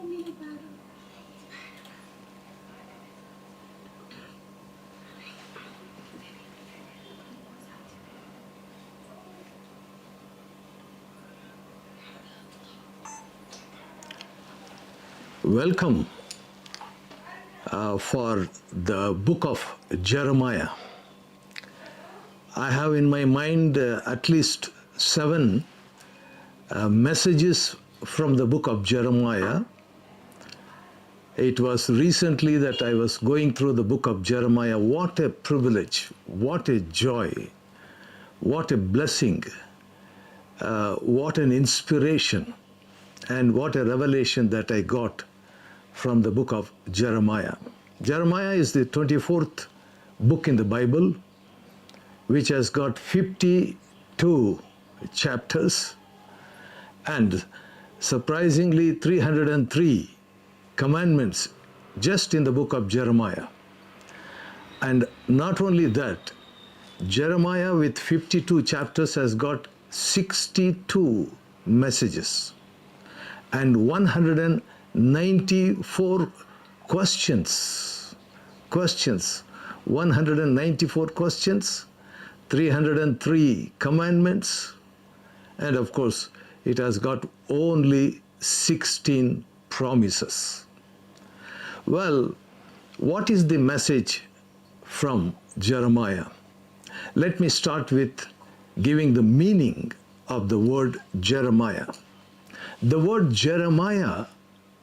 Welcome for the book of Jeremiah. I have in my mind at least 7 messages from the book of Jeremiah. It was recently that I was going through the book of Jeremiah. What a privilege, what a joy, what a blessing, what an inspiration, and what a revelation that I got from the book of Jeremiah. Jeremiah is the 24th book in the Bible, which has got 52 chapters and surprisingly 303 commandments just in the book of Jeremiah. And not only that, Jeremiah with 52 chapters has got 62 messages and 194 questions, 194 questions, 303 commandments, and of course, it has got only 16 promises. Well, what is the message from Jeremiah? Let me start with giving the meaning of the word Jeremiah. The word Jeremiah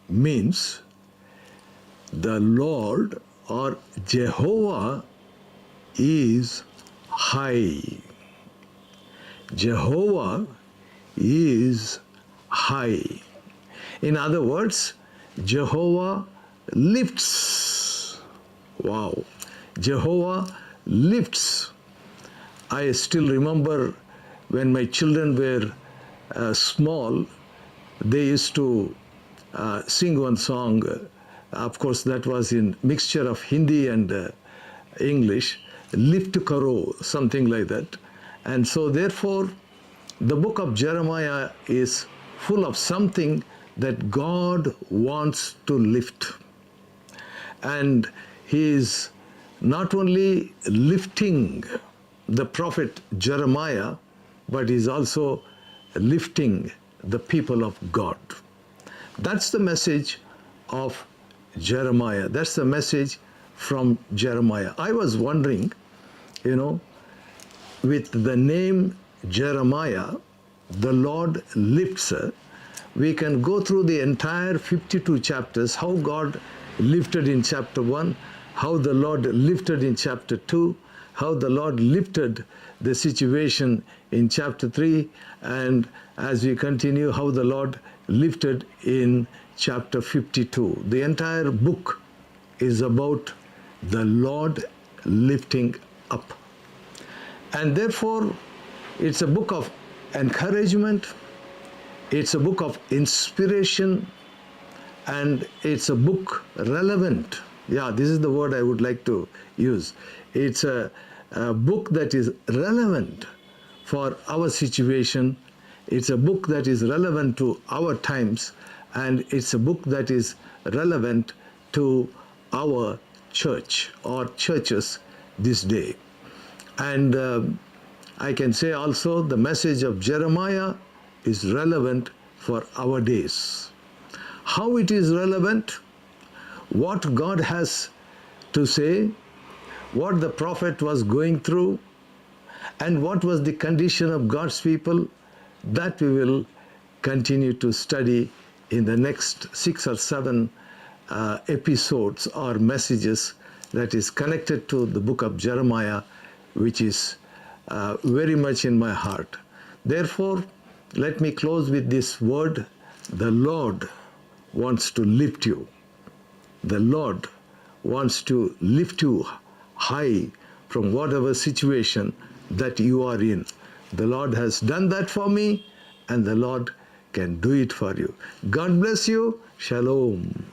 means the Lord or Jehovah is high. Jehovah is high. In other words, Jehovah lifts. Wow. Jehovah lifts. I still remember when my children were small, they used to sing one song. Of course, that was in mixture of Hindi and English, lift karo, something like that. And so therefore, the book of Jeremiah is full of something that God wants to lift. And he is not only lifting the prophet Jeremiah, but is also lifting the people of God. That's the message of Jeremiah. That's the message from Jeremiah. I was wondering, with the name Jeremiah, the Lord lifts, we can go through the entire 52 chapters, how God lifted in chapter 1, how the Lord lifted in chapter 2, how the Lord lifted the situation in chapter 3, and as we continue, how the Lord lifted in chapter 52. The entire book is about the Lord lifting up. And therefore, it's a book of encouragement, it's a book of inspiration, and it's a book relevant. Yeah, this is the word I would like to use. It's a book that is relevant for our situation. It's a book that is relevant to our times, and it's a book that is relevant to our church or churches this day. And I can say also the message of Jeremiah is relevant for our days. How it is relevant, what God has to say, what the prophet was going through, and what was the condition of God's people, that we will continue to study in the next 6 or 7 episodes or messages that is connected to the book of Jeremiah, which is very much in my heart. Therefore, let me close with this word: the Lord wants to lift you. The Lord wants to lift you high from whatever situation that you are in. The Lord has done that for me, and the Lord can do it for you. God bless you. Shalom.